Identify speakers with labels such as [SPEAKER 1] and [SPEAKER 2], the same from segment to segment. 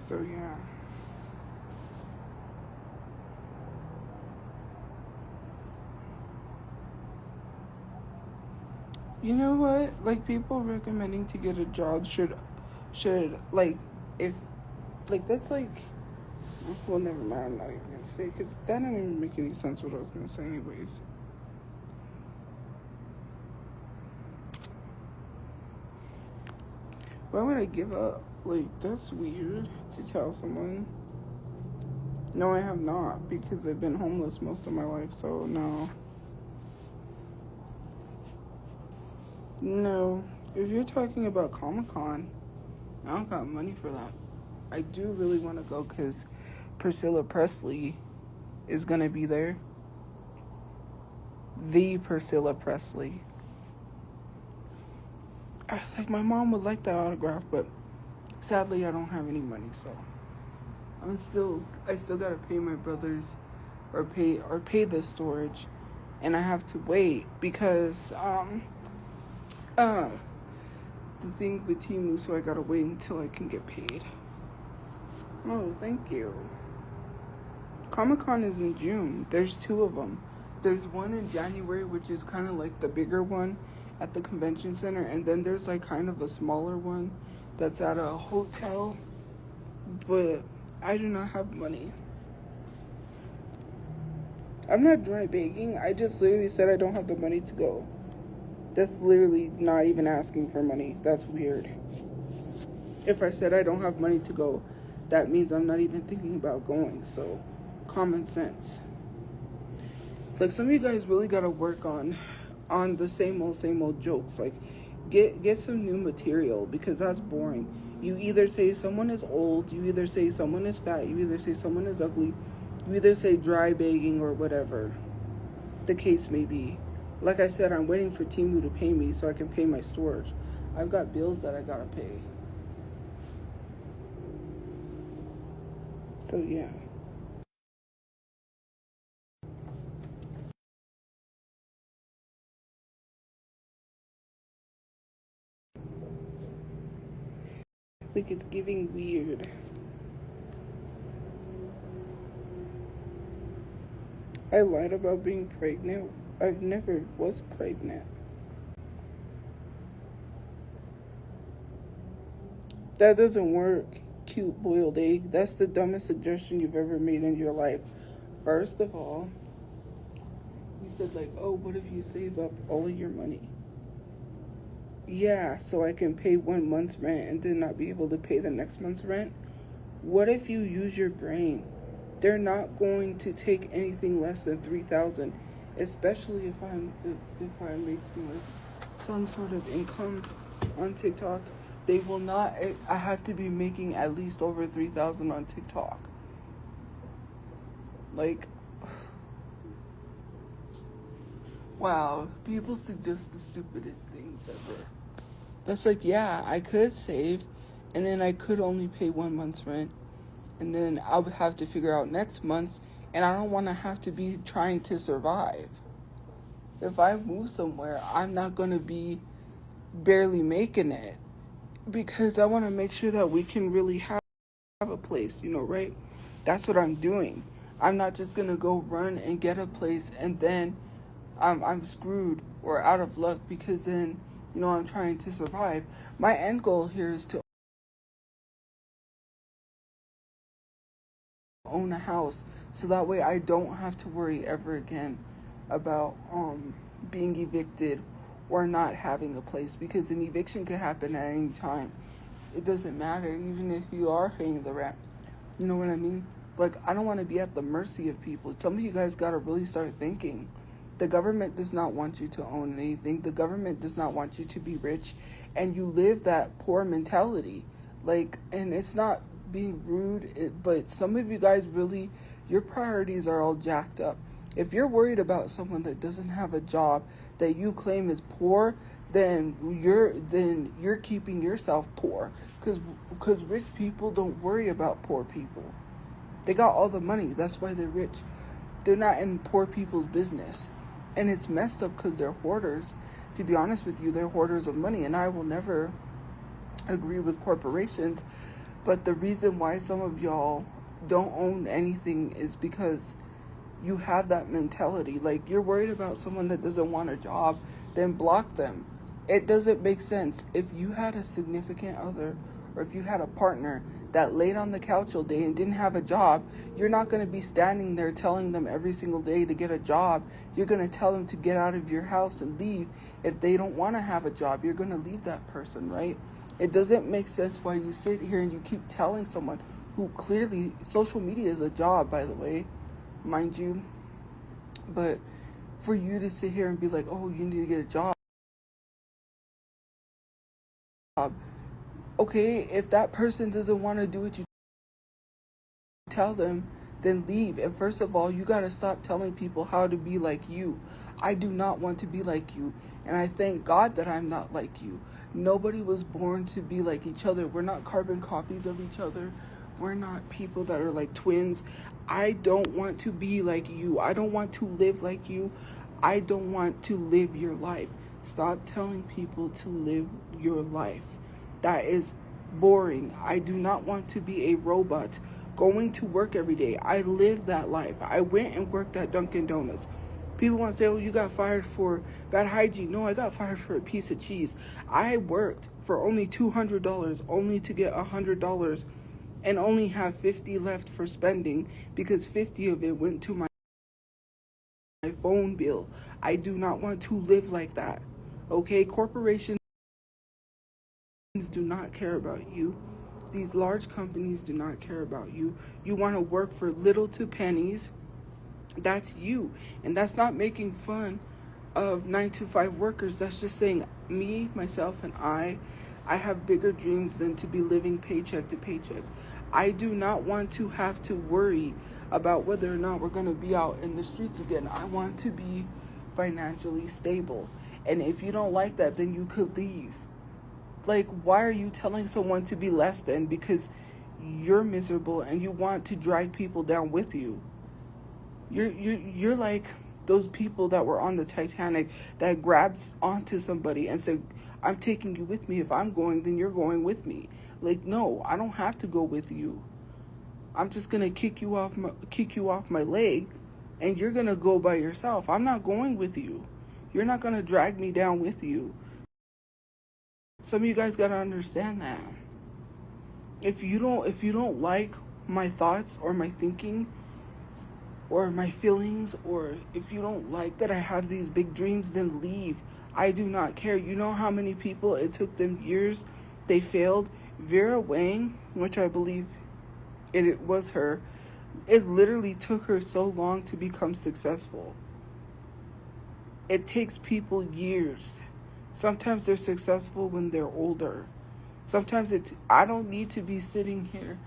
[SPEAKER 1] So, yeah. You know what? Like, people recommending to get a job should, like, if, like, that's like, well, never mind, I'm not even gonna say, because that didn't even make any sense what I was gonna say anyways. Why would I give up? Like, that's weird to tell someone. No, I have not, because I've been homeless most of my life, so no. No. If you're talking about Comic-Con, I don't got money for that. I do really want to go because Priscilla Presley is going to be there. The Priscilla Presley. I was like, my mom would like that autograph, but sadly I don't have any money, so I still got to pay my brothers or pay the storage, and I have to wait because the thing with Temu, so I gotta wait until I can get paid. Oh, thank you. Comic-Con is in June. There's 2 of them. There's one in January, which is kind of like the bigger one at the convention center, and then there's like kind of a smaller one that's at a hotel, but I do not have money. I'm not dry begging. I just literally said I don't have the money to go. That's literally not even asking for money. That's weird. If I said I don't have money to go, that means I'm not even thinking about going. So, common sense. Like, some of you guys really gotta work on the same old jokes. Like, get some new material, because that's boring. You either say someone is old, you either say someone is fat, you either say someone is ugly, you either say dry begging or whatever the case may be. Like I said, I'm waiting for Temu to pay me so I can pay my storage. I've got bills that I gotta pay. So, yeah. Like, it's giving weird. I lied about being pregnant. I never was pregnant. That doesn't work, cute boiled egg. That's the dumbest suggestion you've ever made in your life. First of all, you said, like, oh, what if you save up all of your money? Yeah, so I can pay 1 month's rent and then not be able to pay the next month's rent? What if you use your brain? They're not going to take anything less than $3,000, especially if I'm making like some sort of income on TikTok. They will not. I have to be making at least over $3,000 on TikTok. Like, wow, people suggest the stupidest things ever. That's like, yeah, I could save, and then I could only pay 1 month's rent, and then I would have to figure out next month's, and I don't want to have to be trying to survive. If I move somewhere, I'm not going to be barely making it, because I want to make sure that we can really have a place, right? That's what I'm doing. I'm not just going to go run and get a place, and then I'm screwed or out of luck, because then, I'm trying to survive. My end goal here is to own a house, so that way I don't have to worry ever again about being evicted or not having a place, because an eviction could happen at any time. It doesn't matter, even if you are paying the rent. You know what I mean? Like, I don't want to be at the mercy of people. Some of you guys got to really start thinking. The government does not want you to own anything. The government does not want you to be rich, and you live that poor mentality. Like, and it's not being rude, but some of you guys really, your priorities are all jacked up. If you're worried about someone that doesn't have a job that you claim is poor, then you're keeping yourself poor, because rich people don't worry about poor people. They got all the money. That's why they're rich. They're not in poor people's business. And it's messed up because they're hoarders. To be honest with you, they're hoarders of money. And I will never agree with corporations But the reason why some of y'all don't own anything is because you have that mentality. Like, you're worried about someone that doesn't want a job, then block them. It doesn't make sense. If you had a significant other, or if you had a partner that laid on the couch all day and didn't have a job, you're not going to be standing there telling them every single day to get a job. You're going to tell them to get out of your house and leave. If they don't want to have a job, you're going to leave that person, right? It doesn't make sense why you sit here and you keep telling someone who clearly, social media is a job, by the way, mind you, but for you to sit here and be like, oh, you need to get a job. Okay, if that person doesn't want to do what you tell them, then leave. And first of all, you got to stop telling people how to be like you. I do not want to be like you, and I thank God that I'm not like you. Nobody was born to be like each other. We're not carbon copies of each other. We're not people that are like twins. I don't want to be like you. I don't want to live like you. I don't want to live your life. Stop telling people to live your life. That is boring. I do not want to be a robot going to work every day. I lived that life. I went and worked at Dunkin' Donuts. People want to say, oh, you got fired for bad hygiene. No, I got fired for a piece of cheese. I worked for only $200, only to get $100 and only have 50 left for spending because 50 of it went to my phone bill. I do not want to live like that. Okay, corporations do not care about you. These large companies do not care about you. You want to work for little to pennies. That's you. And that's not making fun of 9-to-5 workers. That's just saying me, myself, and I have bigger dreams than to be living paycheck to paycheck. I do not want to have to worry about whether or not we're going to be out in the streets again. I want to be financially stable. And if you don't like that, then you could leave. Like, why are you telling someone to be less than because you're miserable and you want to drag people down with you? You're like those people that were on the Titanic that grabs onto somebody and said, I'm taking you with me. If I'm going, then you're going with me. Like, no, I don't have to go with you. I'm just gonna kick you off my leg, and you're gonna go by yourself. I'm not going with you. You're not gonna drag me down with you. Some of you guys gotta understand that. If you don't like my thoughts or my thinking or my feelings, or if you don't like that I have these big dreams, then leave. I do not care. You know how many people it took them years, they failed? Vera Wang, which I believe it was her, it literally took her so long to become successful. It takes people years. Sometimes they're successful when they're older. Sometimes I don't need to be sitting here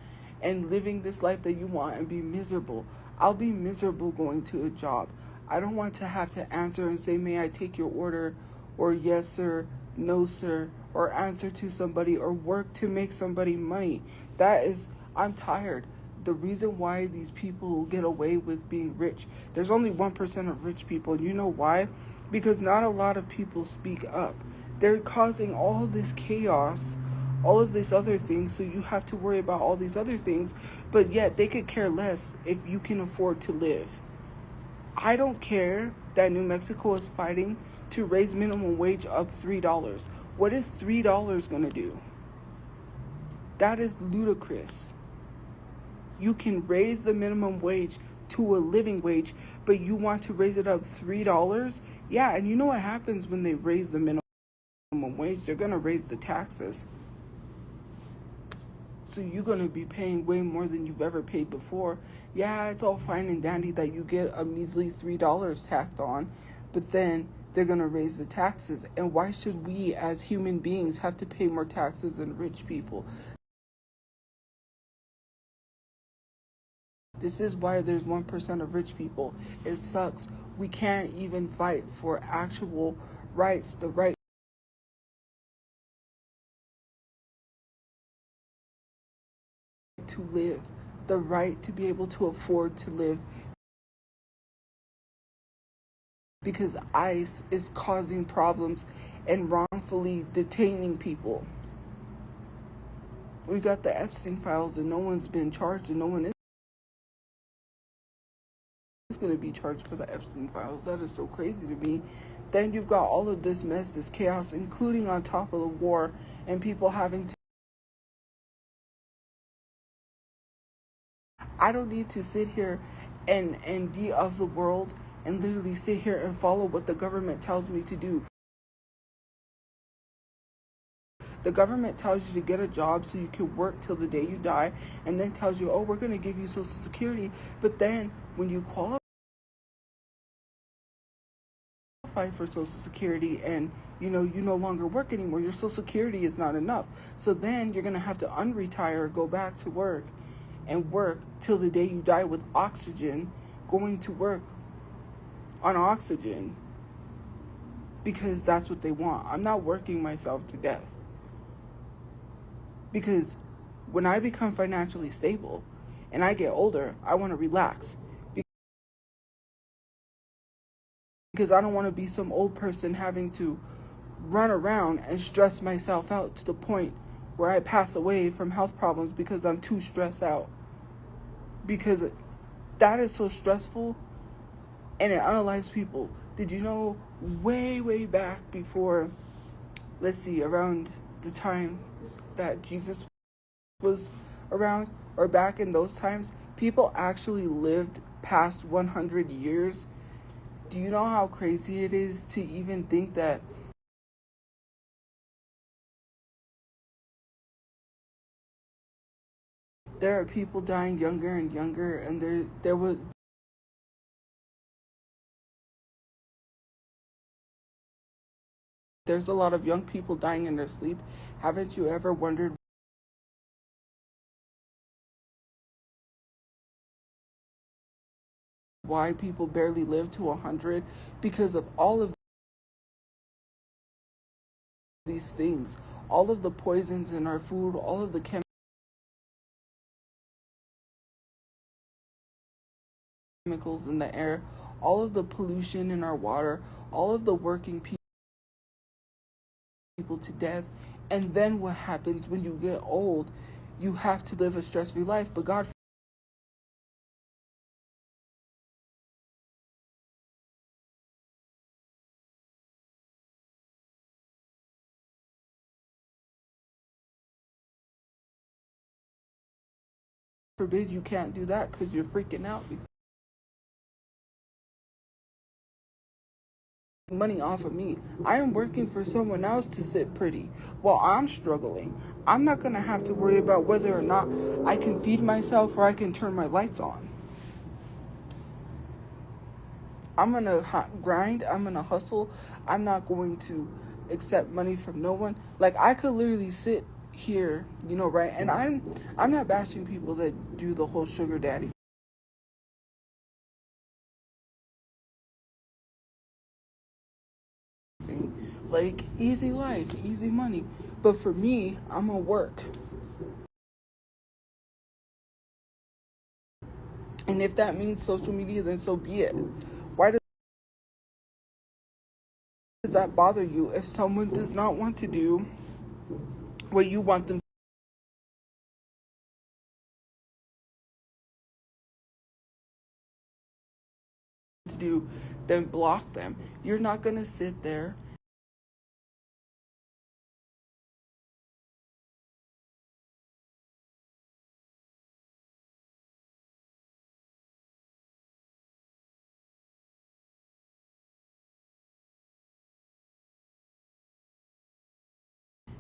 [SPEAKER 1] and living this life that you want and be miserable. I'll be miserable going to a job. I don't want to have to answer and say, may I take your order? Or yes, sir, no, sir. Or answer to somebody or work to make somebody money. I'm tired. The reason why these people get away with being rich, there's only 1% of rich people. And you know why? Because not a lot of people speak up. They're causing all this chaos, all of these other things, so you have to worry about all these other things, but yet they could care less if you can afford to live. I don't care that New Mexico is fighting to raise minimum wage up $3. What is $3 going to do? That is ludicrous. You can raise the minimum wage to a living wage, but you want to raise it up $3? Yeah, and you know what happens when they raise the minimum wage? They're going to raise the taxes. So you're going to be paying way more than you've ever paid before. Yeah, it's all fine and dandy that you get a measly $3 tacked on, but then they're going to raise the taxes. And why should we as human beings have to pay more taxes than rich people? This is why there's 1% of rich people. It sucks. We can't even fight for actual rights, the right to live, the right to be able to afford to live, because ICE is causing problems and wrongfully detaining people. We got the Epstein files and no one's been charged and no one is going to be charged for the Epstein files. That is so crazy to me. Then you've got all of this mess, this chaos, including on top of the war and people having to. I don't need to sit here and be of the world and literally sit here and follow what the government tells me to do. The government tells you to get a job so you can work till the day you die, and then tells you, oh, we're going to give you Social Security. But then when you qualify for Social Security and you no longer work anymore, your Social Security is not enough. So then you're going to have to unretire, go back to work, and work till the day you die with oxygen, going to work on oxygen, because that's what they want. I'm not working myself to death. Because when I become financially stable and I get older, I want to relax. Because I don't want to be some old person having to run around and stress myself out to the point where I pass away from health problems because I'm too stressed out. Because that is so stressful and it unalives people. Did you know way, way back before, let's see, around the time that Jesus was around, or back in those times, people actually lived past 100 years. Do you know how crazy it is to even think that there are people dying younger and younger, and there's a lot of young people dying in their sleep. Haven't you ever wondered why people barely live to 100? Because of all of these things, all of the poisons in our food, all of the chemicals in the air, all of the pollution in our water, all of the working people to death. And then what happens when you get old? You have to live a stress-free life, but God forbid you can't do that because you're freaking out. Money off of me. I am working for someone else to sit pretty while I'm struggling. I'm not going to have to worry about whether or not I can feed myself or I can turn my lights on. I'm going to grind. I'm going to hustle. I'm not going to accept money from no one. Like, I could literally sit here, right? And I'm not bashing people that do the whole sugar daddy thing. Like, easy life, easy money. But for me, I'm going to work. And if that means social media, then so be it. Why does that bother you if someone does not want to do what you want them to do? Then block them. You're not going to sit there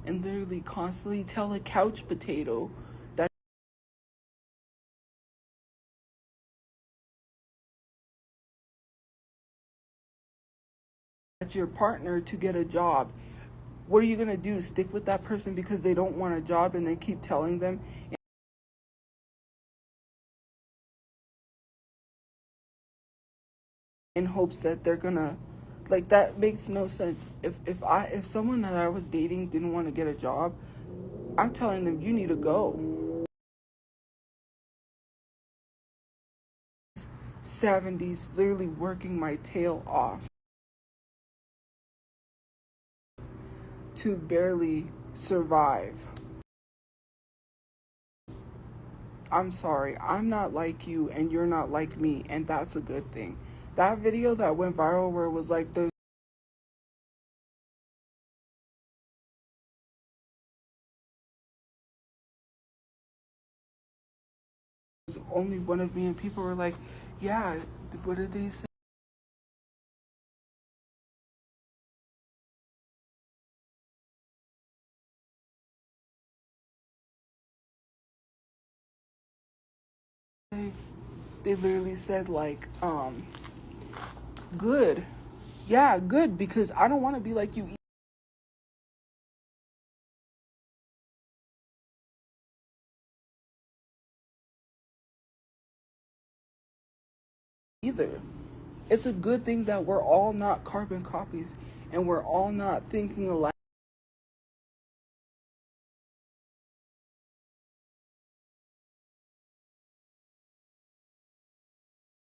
[SPEAKER 1] and literally constantly tell a couch potato that that's your partner to get a job. What are you going to do? Stick with that person because they don't want a job and then keep telling them in hopes that they're going to, like, that makes no sense. If someone that I was dating didn't want to get a job, I'm telling them you need to go. 70s, literally working my tail off to barely survive. I'm sorry, I'm not like you and you're not like me, and that's a good thing. That video that went viral where it was like there's only one of me, and people were like, yeah, what did they say? They literally said like, good. Yeah, good, because I don't want to be like you either. It's a good thing that we're all not carbon copies and we're all not thinking alike,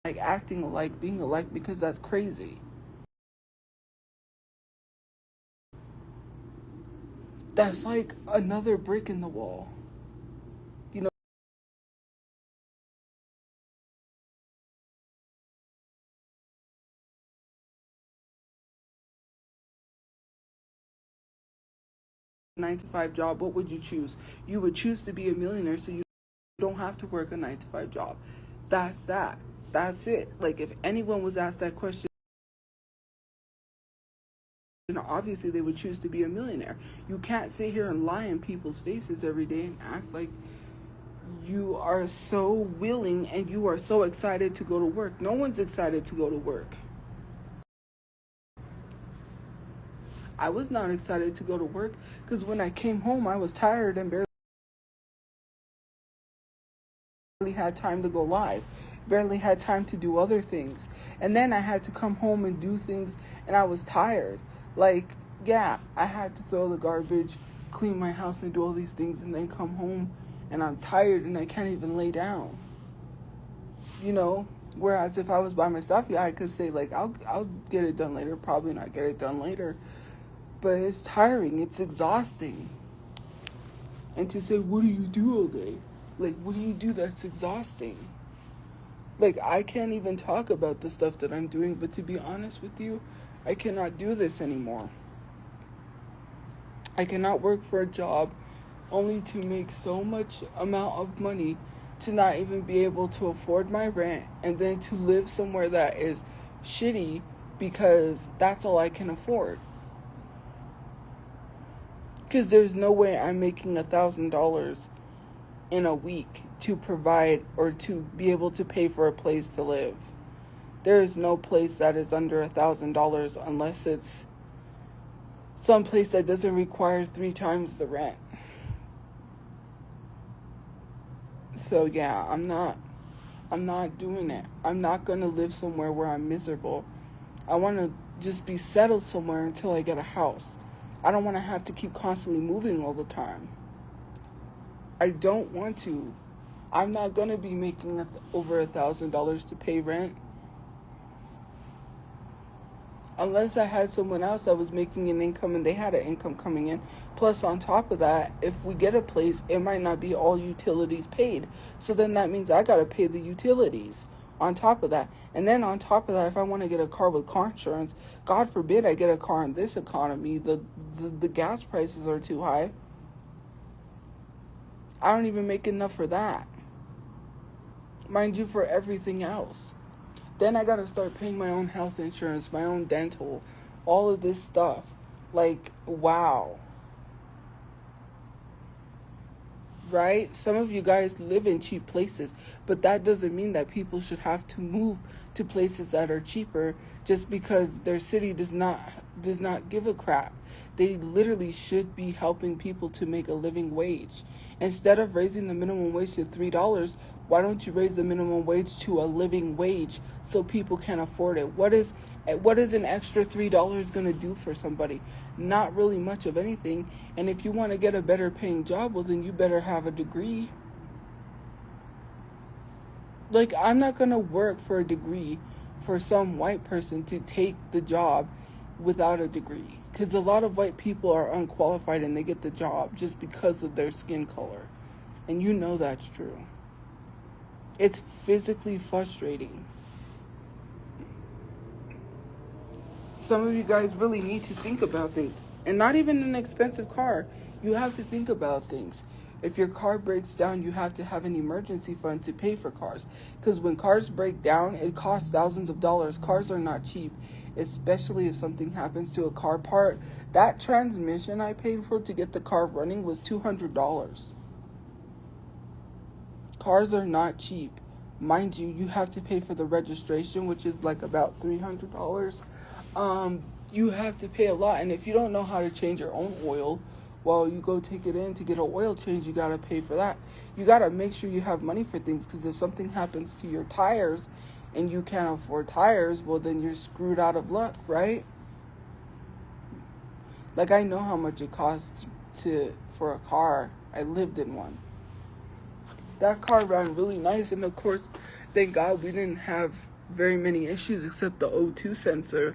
[SPEAKER 1] like acting alike, being alike, because that's crazy. That's like another brick in the wall. You know, nine to five job, what would you choose? You would choose to be a millionaire so you don't have to work a 9 to 5 job. That's that. That's it. Like, if anyone was asked that question, obviously they would choose to be a millionaire. You can't sit here and lie in people's faces every day and act like you are so willing and you are so excited to go to work. No one's excited to go to work. I was not excited to go to work because when I came home, I was tired and barely had time to go live, barely had time to do other things. And then I had to come home and do things, and I was tired. Like, yeah, I had to throw the garbage, clean my house, and do all these things, and then come home and I'm tired and I can't even lay down. You know, whereas if I was by myself, yeah, I could say like I'll get it done later, probably not get it done later. But it's tiring, it's exhausting. And to say, what do you do all day? Like, what do you do that's exhausting? Like, I can't even talk about the stuff that I'm doing, but to be honest with you, I cannot do this anymore. I cannot work for a job only to make so much amount of money to not even be able to afford my rent and then to live somewhere that is shitty because that's all I can afford. Because there's no way I'm making $1,000 in a week to provide or to be able to pay for a place to live. There is no place that is under $1,000 unless it's some place that doesn't require 3 times the rent. So yeah, I'm not doing it. I'm not going to live somewhere where I'm miserable. I want to just be settled somewhere until I get a house. I don't want to have to keep constantly moving all the time. I don't want to. I'm not going to be making over $1,000 to pay rent. Unless I had someone else that was making an income and they had an income coming in. Plus, on top of that, if we get a place, it might not be all utilities paid. So then that means I got to pay the utilities on top of that. And then on top of that, if I want to get a car with car insurance, God forbid I get a car in this economy. The gas prices are too high. I don't even make enough for that. Mind you, for everything else. Then I gotta start paying my own health insurance, my own dental, all of this stuff. Like, wow. Right? Some of you guys live in cheap places, but that doesn't mean that people should have to move to places that are cheaper just because their city does not give a crap. They literally should be helping people to make a living wage. Instead of raising the minimum wage to $3, why don't you raise the minimum wage to a living wage so people can afford it? What is an extra $3 going to do for somebody? Not really much of anything. And if you want to get a better paying job, well, then you better have a degree. Like, I'm not going to work for a degree for some white person to take the job without a degree. Because a lot of white people are unqualified and they get the job just because of their skin color. And you know that's true. It's physically frustrating. Some of you guys really need to think about things. And not even an expensive car. You have to think about things. If your car breaks down, you have to have an emergency fund to pay for cars. Because when cars break down, it costs thousands of dollars. Cars are not cheap, especially if something happens to a car part. That transmission I paid for to get the car running was $200. Cars are not cheap. Mind you, you have to pay for the registration, which is like about $300. You have to pay a lot. And if you don't know how to change your own oil, well, you go take it in to get an oil change, you got to pay for that. You got to make sure you have money for things, because if something happens to your tires and you can't afford tires, well, then you're screwed out of luck, right? Like, I know how much it costs for a car. I lived in one. That car ran really nice, and of course, thank God we didn't have very many issues except the O2 sensor.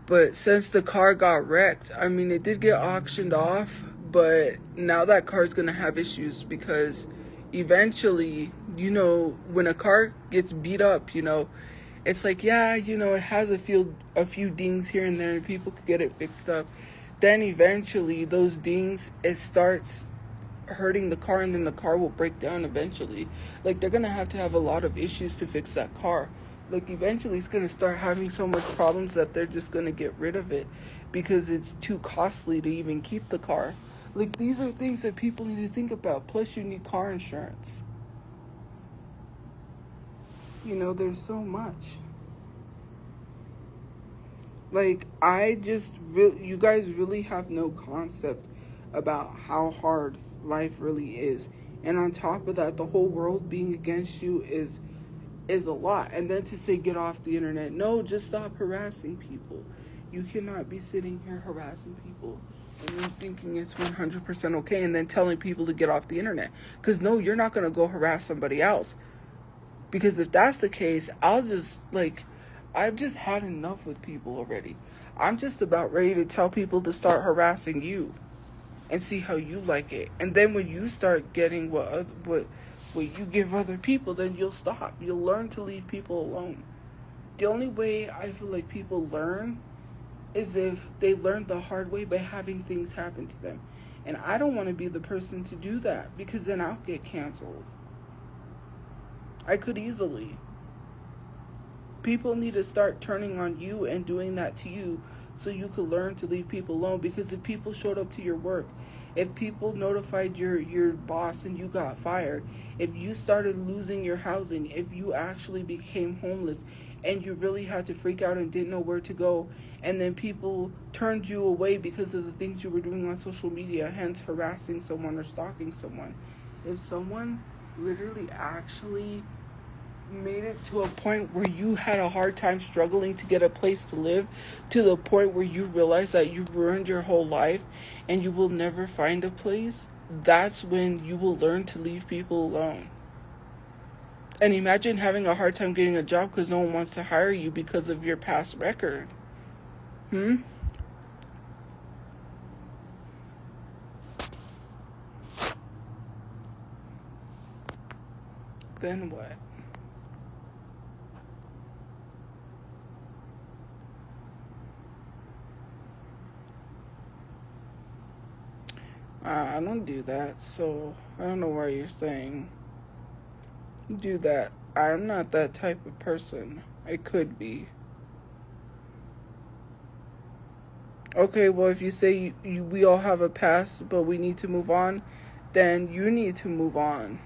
[SPEAKER 1] But since the car got wrecked, I mean, it did get auctioned off, but now that car's going to have issues, because eventually, you know, when a car gets beat up, you know, it's like, yeah, you know, it has a few dings here and there and people could get it fixed up. Then eventually those dings, it starts hurting the car, and then the car will break down eventually. Like, they're going to have a lot of issues to fix that car. Like, eventually it's going to start having so much problems that they're just going to get rid of it because it's too costly to even keep the car. Like, these are things that people need to think about. Plus, you need car insurance. You know, there's so much. Like, you guys really have no concept about how hard life really is. And on top of that, the whole world being against you is a lot. And then to say get off the internet, no, just stop harassing people. You cannot be sitting here harassing people and then thinking it's 100% okay and then telling people to get off the internet. Because no, you're not going to go harass somebody else. Because if that's the case, I've just had enough with people already. I'm just about ready to tell people to start harassing you and see how you like it. And then when you start getting what you give other people, then you'll stop. You'll learn to leave people alone. The only way I feel like people learn is if they learn the hard way by having things happen to them. And I don't want to be the person to do that, because then I'll get canceled. I could easily. People need to start turning on you and doing that to you so you could learn to leave people alone. Because if people showed up to your work, if people notified your boss and you got fired, if you started losing your housing, if you actually became homeless and you really had to freak out and didn't know where to go, and then people turned you away because of the things you were doing on social media, hence harassing someone or stalking someone. If someone literally actually made it to a point where you had a hard time struggling to get a place to live, to the point where you realize that you ruined your whole life and you will never find a place, that's when you will learn to leave people alone. And imagine having a hard time getting a job because no one wants to hire you because of your past record. Then what? I don't do that, so I don't know why you're saying do that. I'm not that type of person. I could be. Okay, well, if you say we all have a past, but we need to move on, then you need to move on.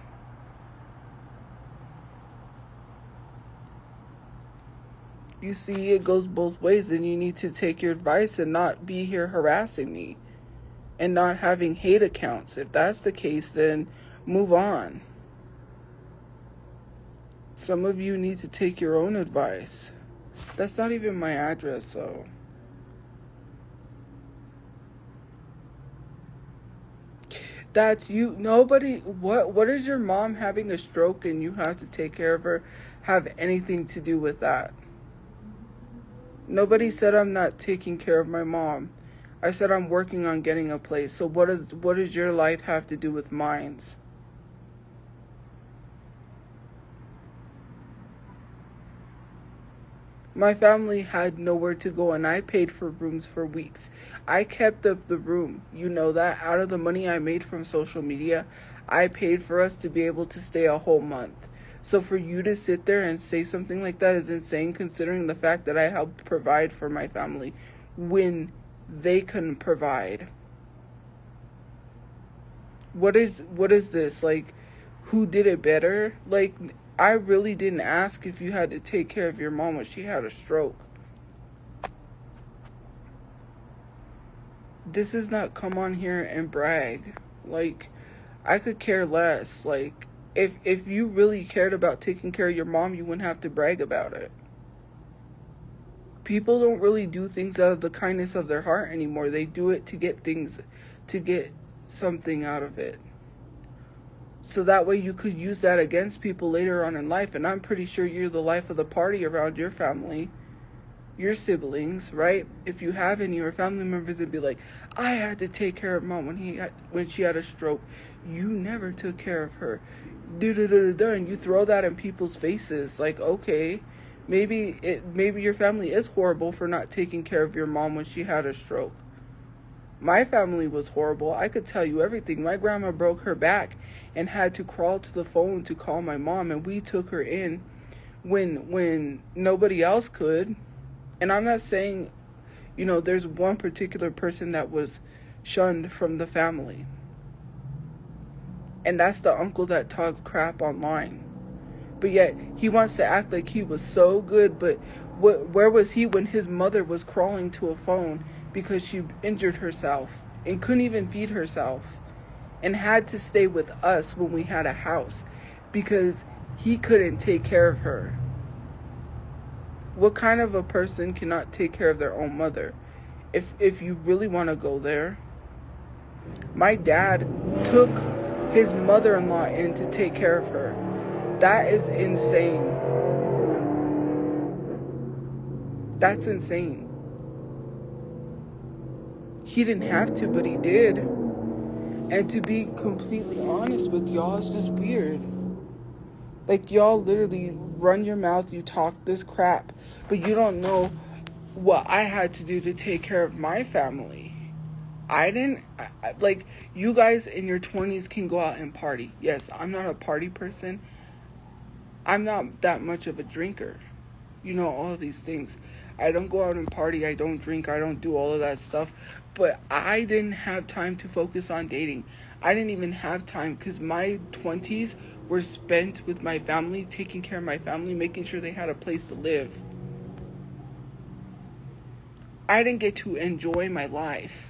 [SPEAKER 1] You see, it goes both ways, and you need to take your advice and not be here harassing me and not having hate accounts. If that's the case, then move on. Some of you need to take your own advice. That's not even my address, so. That's you. Nobody, what is your mom having a stroke and you have to take care of her have anything to do with that? Nobody said I'm not taking care of my mom. I said I'm working on getting a place. So what does your life have to do with mine's? My family had nowhere to go, and I paid for rooms for weeks. I kept up the room. You know that. Out of the money I made from social media, I paid for us to be able to stay a whole month. So for you to sit there and say something like that is insane, considering the fact that I helped provide for my family when they couldn't provide. What is this? Like, who did it better? Like, I really didn't ask if you had to take care of your mom when she had a stroke. This is not come on here and brag. Like, I could care less. Like, if you really cared about taking care of your mom, you wouldn't have to brag about it. People don't really do things out of the kindness of their heart anymore. They do it to get something out of it. So that way you could use that against people later on in life. And I'm pretty sure you're the life of the party around your family, your siblings, right? If you have any, or family members would be like, I had to take care of mom when she had a stroke. You never took care of her. And you throw that in people's faces. Like, okay, maybe your family is horrible for not taking care of your mom when she had a stroke. My family was horrible. I could tell you everything. My grandma broke her back and had to crawl to the phone to call my mom, and we took her in when nobody else could. And I'm not saying, there's one particular person that was shunned from the family. And that's the uncle that talks crap online. But yet, he wants to act like he was so good, but where was he when his mother was crawling to a phone because she injured herself and couldn't even feed herself and had to stay with us when we had a house because he couldn't take care of her? What kind of a person cannot take care of their own mother? If you really want to go there. My dad took his mother-in-law in to take care of her. That is insane. That's insane. He didn't have to, but he did. And to be completely honest with y'all, it's just weird. Like, y'all literally run your mouth, you talk this crap, but you don't know what I had to do to take care of my family. Like, you guys in your 20s can go out and party. Yes, I'm not a party person. I'm not that much of a drinker. All of these things. I don't go out and party. I don't drink. I don't do all of that stuff. But I didn't have time to focus on dating. I didn't even have time because my 20s were spent with my family, taking care of my family, making sure they had a place to live. I didn't get to enjoy my life.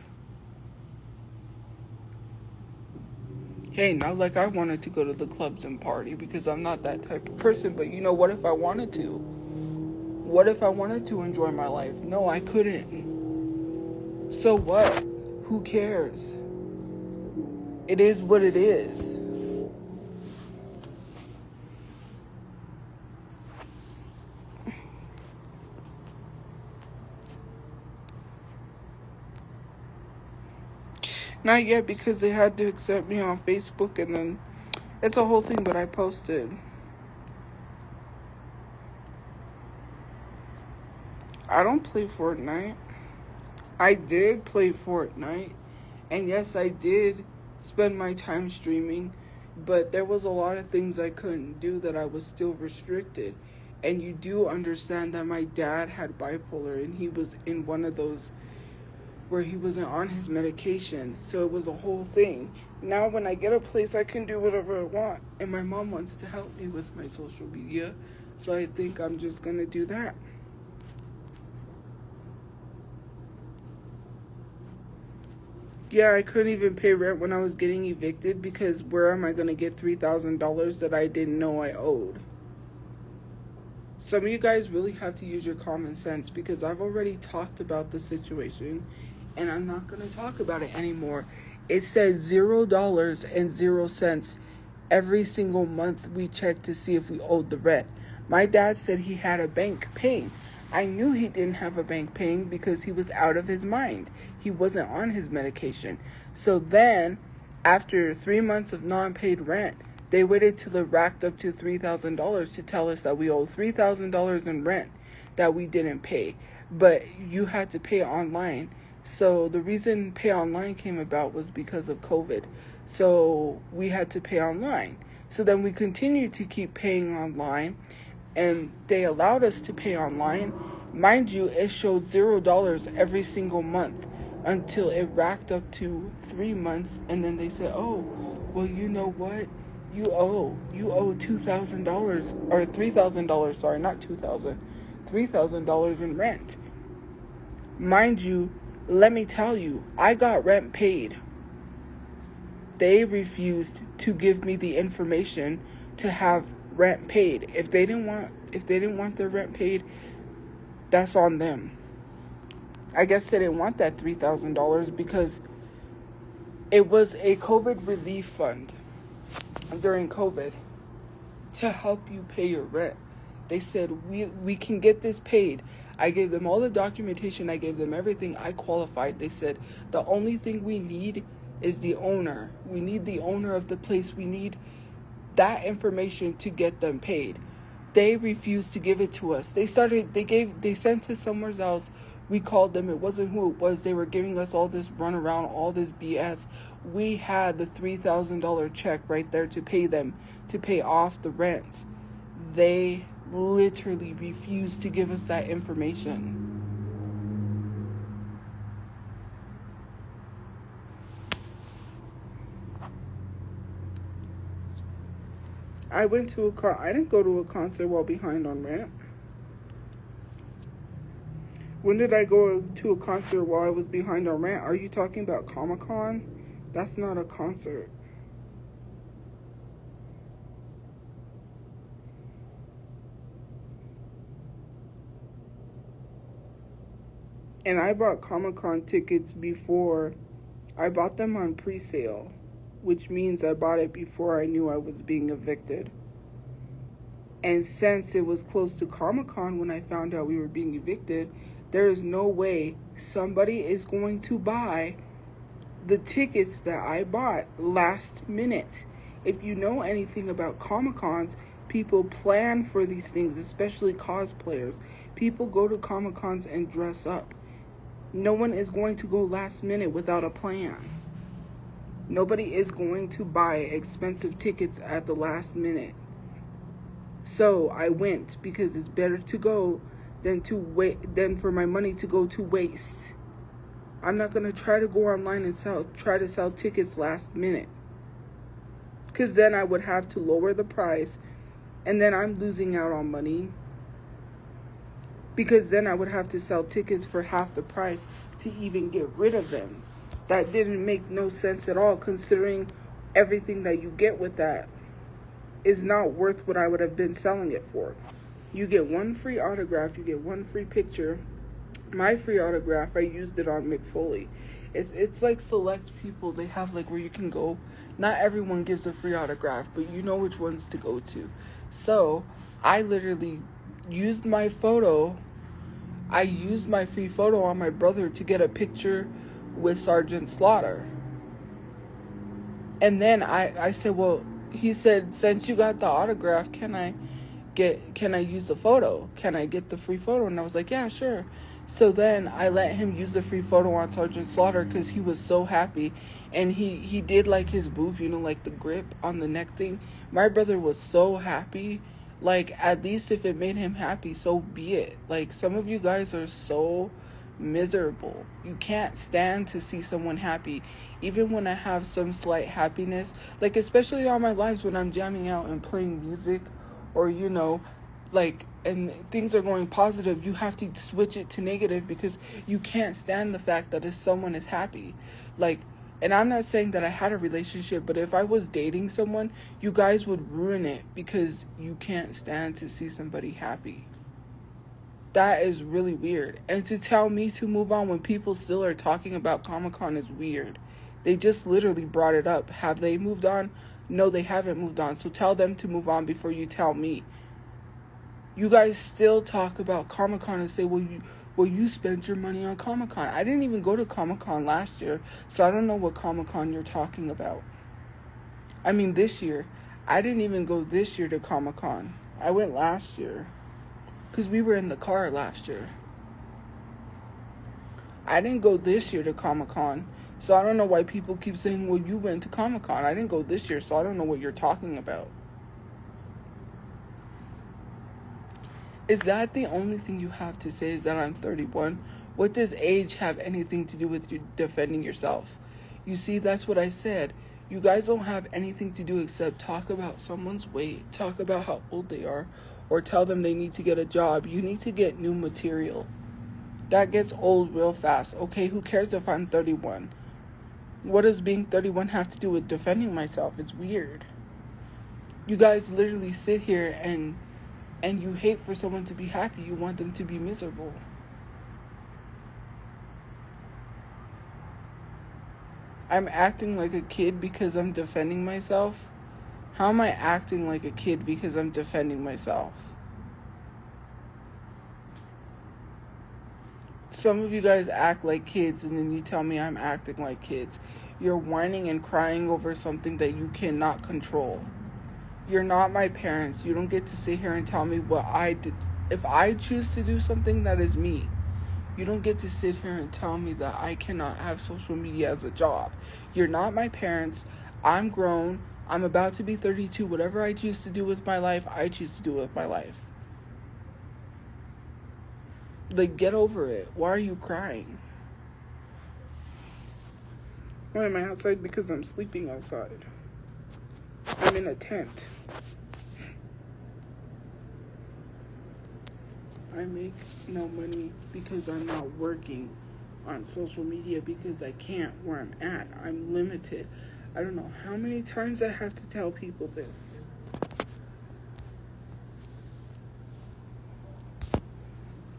[SPEAKER 1] Hey, not like I wanted to go to the clubs and party because I'm not that type of person. But what if I wanted to? What if I wanted to enjoy my life? No, I couldn't. So what? Who cares? It is what it is. Not yet, because they had to accept me on Facebook, and then it's a whole thing that I posted. I don't play Fortnite. I did play Fortnite, and yes, I did spend my time streaming, but there was a lot of things I couldn't do that I was still restricted. And you do understand that my dad had bipolar, and he was in one of those where he wasn't on his medication, so it was a whole thing. Now when I get a place, I can do whatever I want, and my mom wants to help me with my social media, so I think I'm just gonna do that. Yeah, I couldn't even pay rent when I was getting evicted, because where am I gonna get $3,000 that I didn't know I owed? Some of you guys really have to use your common sense, because I've already talked about the situation, and I'm not going to talk about it anymore. It says $0.00 every single month we checked to see if we owed the rent. My dad said he had a bank paying. I knew he didn't have a bank paying because he was out of his mind. He wasn't on his medication. So then, after 3 months of non-paid rent, they waited till it racked up to $3,000 to tell us that we owed $3,000 in rent. that we didn't pay, but you had to pay online. So the reason pay online came about was because of COVID. So we had to pay online. So then we continued to keep paying online, and they allowed us to pay online. Mind you, it showed $0 every single month until it racked up to 3 months, and then they said, oh, well, you know what? You owe $2,000 or $3,000, sorry, not 2,000, $3,000 in rent. Mind you, let me tell you, I got rent paid. They refused to give me the information to have rent paid. If they didn't want their rent paid, that's on them. I guess they didn't want that $3,000 because it was a COVID relief fund during COVID to help you pay your rent. They said, we can get this paid. I gave them all the documentation. I gave them everything. I qualified. They said, the only thing we need is the owner. We need the owner of the place. We need that information to get them paid. They refused to give it to us. They sent us somewhere else. We called them. It wasn't who it was. They were giving us all this runaround, all this BS. We had the $3,000 check right there to pay them, to pay off the rent. They literally refused to give us that information. I didn't go to a concert while behind on rent. When did I go to a concert while I was behind on rent? Are you talking about Comic-Con? That's not a concert. And I bought Comic-Con tickets before. I bought them on pre-sale, which means I bought it before I knew I was being evicted. And since it was close to Comic-Con when I found out we were being evicted, there is no way somebody is going to buy the tickets that I bought last minute. If you know anything about Comic-Cons, people plan for these things, especially cosplayers. People go to Comic-Cons and dress up. No one is going to go last minute without a plan. Nobody is going to buy expensive tickets at the last minute. So I went because it's better to go than for my money to go to waste. I'm not going to try to go online and try to sell tickets last minute. Because then I would have to lower the price, and then I'm losing out on money. Because then I would have to sell tickets for half the price to even get rid of them. That didn't make no sense at all, considering everything that you get with that is not worth what I would have been selling it for. You get one free autograph, you get one free picture. My free autograph, I used it on McFoley. It's like select people, they have like where you can go. Not everyone gives a free autograph, but you know which ones to go to. So I literally used my photo. I used my free photo on my brother to get a picture with Sergeant Slaughter. And then I said, well, he said, since you got the autograph, can I use the photo? Can I get the free photo? And I was like, yeah, sure. So then I let him use the free photo on Sergeant Slaughter because he was so happy. And he did like his move, like the grip on the neck thing. My brother was so happy. Like, at least if it made him happy, so be it. Like, some of you guys are so miserable. You can't stand to see someone happy. Even when I have some slight happiness, like, especially on my lives when I'm jamming out and playing music, or, like, and things are going positive, you have to switch it to negative because you can't stand the fact that if someone is happy. Like, and I'm not saying that I had a relationship, but if I was dating someone, you guys would ruin it because you can't stand to see somebody happy. That is really weird. And to tell me to move on when people still are talking about Comic-Con is weird. They just literally brought it up. Have they moved on? No, they haven't moved on. So tell them to move on before you tell me. You guys still talk about Comic-Con and say, well, you spent your money on Comic-Con. I didn't even go to Comic-Con last year, so I don't know what Comic-Con you're talking about. I mean, this year. I didn't even go this year to Comic-Con. I went last year. Because we were in the car last year. I didn't go this year to Comic-Con, so I don't know why people keep saying, well, you went to Comic-Con. I didn't go this year, so I don't know what you're talking about. Is that the only thing you have to say, is that I'm 31? What does age have anything to do with you defending yourself? You see, that's what I said. You guys don't have anything to do except talk about someone's weight, talk about how old they are, or tell them they need to get a job. You need to get new material. That gets old real fast. Okay, who cares if I'm 31? What does being 31 have to do with defending myself? It's weird. You guys literally sit here and you hate for someone to be happy. You want them to be miserable. I'm acting like a kid because I'm defending myself. How am I acting like a kid because I'm defending myself? Some of you guys act like kids and then you tell me I'm acting like kids. You're whining and crying over something that you cannot control. You're not my parents. You don't get to sit here and tell me what I did. If I choose to do something, that is me. You don't get to sit here and tell me that I cannot have social media as a job. You're not my parents. I'm grown. I'm about to be 32. Whatever I choose to do with my life, I choose to do with my life. Like, get over it. Why are you crying? Why am I outside? Because I'm sleeping outside. I'm in a tent. I make no money because I'm not working on social media because I can't where I'm at. I'm limited. I don't know how many times I have to tell people this.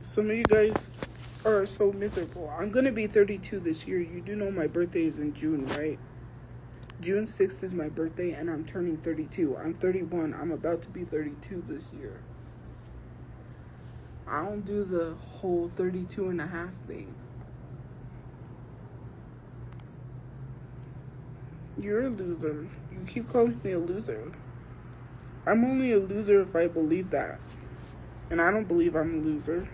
[SPEAKER 1] Some of you guys are so miserable. I'm going to be 32 this year. You do know my birthday is in June, right? June 6th is my birthday and I'm turning 32. I'm 31. I'm about to be 32 this year. I don't do the whole 32 and a half thing. You're a loser. You keep calling me a loser. I'm only a loser if I believe that. And I don't believe I'm a loser.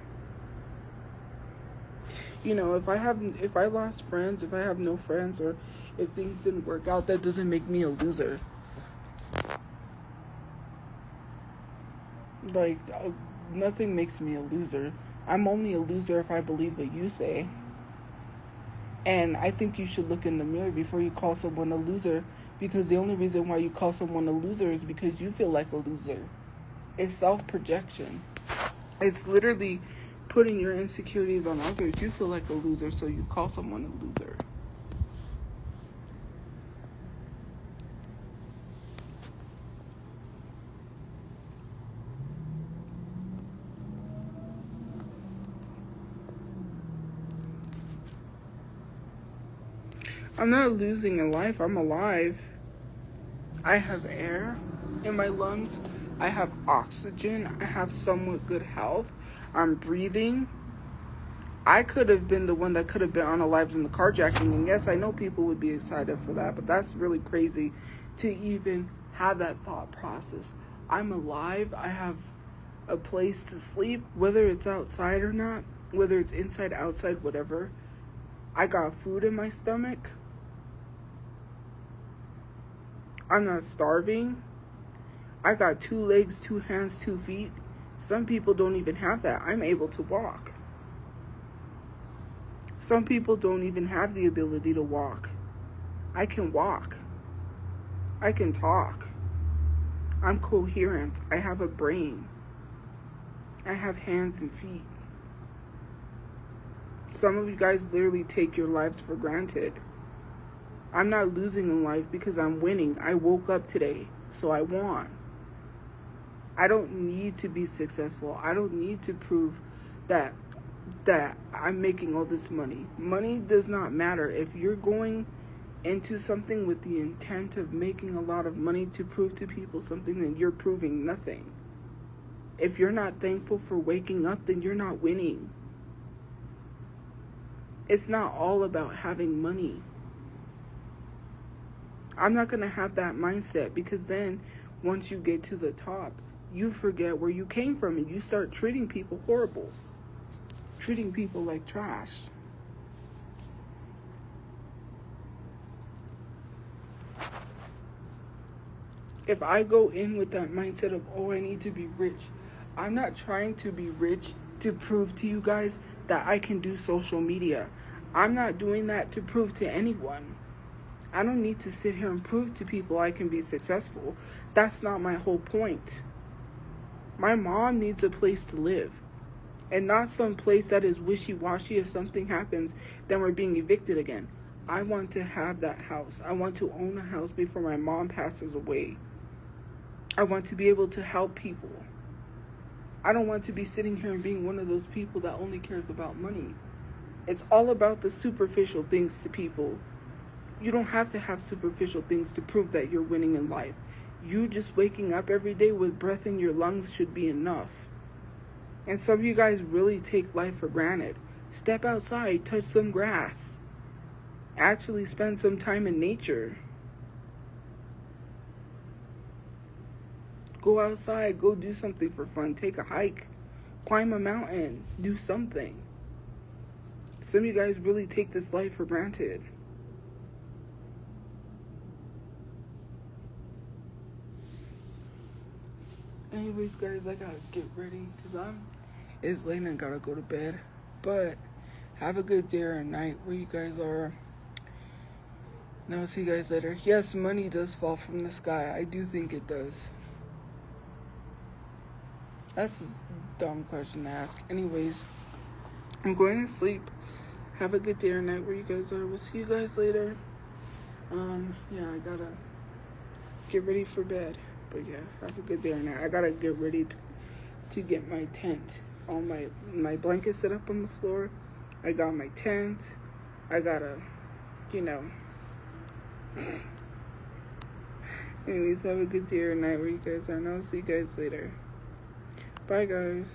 [SPEAKER 1] You know, if I lost friends, if I have no friends, or if things didn't work out, that doesn't make me a loser. Like, nothing makes me a loser. I'm only a loser if I believe what you say. And I think you should look in the mirror before you call someone a loser, because the only reason why you call someone a loser is because you feel like a loser. It's self-projection. It's literally putting your insecurities on others. You feel like a loser, so you call someone a loser. I'm not losing in life. I'm alive. I have air in my lungs. I have oxygen. I have somewhat good health. I'm breathing. I could have been the one that could have been unalived in the carjacking. And yes, I know people would be excited for that, but that's really crazy to even have that thought process. I'm alive. I have a place to sleep, whether it's outside or not, whether it's inside, outside, whatever. I got food in my stomach. I'm not starving. I got 2 legs, 2 hands, 2 feet. Some people don't even have that. I'm able to walk. Some people don't even have the ability to walk. I can walk. I can talk. I'm coherent. I have a brain. I have hands and feet. Some of you guys literally take your lives for granted. I'm not losing in life because I'm winning. I woke up today, so I won. I don't need to be successful. I don't need to prove that I'm making all this money. Money does not matter. If you're going into something with the intent of making a lot of money to prove to people something, then you're proving nothing. If you're not thankful for waking up, then you're not winning. It's not all about having money. I'm not going to have that mindset, because then once you get to the top, you forget where you came from and you start treating people horrible. Treating people like trash. If I go in with that mindset of, oh, I need to be rich, I'm not trying to be rich to prove to you guys that I can do social media. I'm not doing that to prove to anyone. I don't need to sit here and prove to people I can be successful. That's not my whole point. My mom needs a place to live. And not some place that is wishy-washy. If something happens, then we're being evicted again. I want to have that house. I want to own a house before my mom passes away. I want to be able to help people. I don't want to be sitting here and being one of those people that only cares about money. It's all about the superficial things to people. You don't have to have superficial things to prove that you're winning in life. You just waking up every day with breath in your lungs should be enough. And some of you guys really take life for granted. Step outside, touch some grass. Actually spend some time in nature. Go outside, go do something for fun. Take a hike, climb a mountain, do something. Some of you guys really take this life for granted. Anyways, guys, I gotta get ready because it's late and I gotta go to bed. But have a good day or night where you guys are. And I'll see you guys later. Yes, money does fall from the sky. I do think it does. That's a dumb question to ask. Anyways, I'm going to sleep. Have a good day or night where you guys are. We'll see you guys later. Yeah, I gotta get ready for bed. But yeah, have a good day or night. I gotta get ready to get my tent. All my blankets set up on the floor. I got my tent. I gotta, Anyways, have a good day or night where you guys are. And I'll see you guys later. Bye, guys.